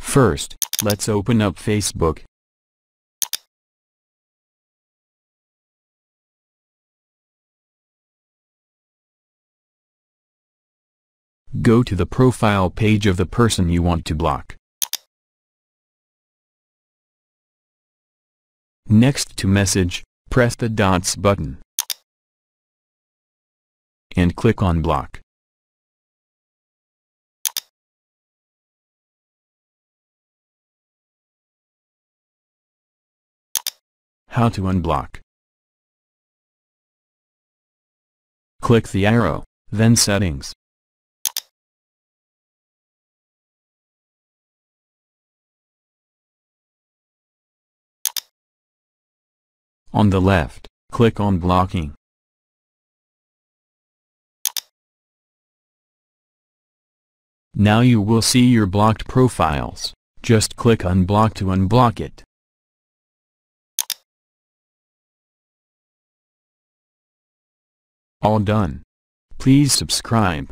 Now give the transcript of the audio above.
First, let's open up Facebook. Go to the profile page of the person you want to block. Next to message, press the dots button and click on block. How to unblock. Click the arrow, then settings. On the left, click on blocking. Now you will see your blocked profiles. Just click unblock to unblock it. All done. Please subscribe.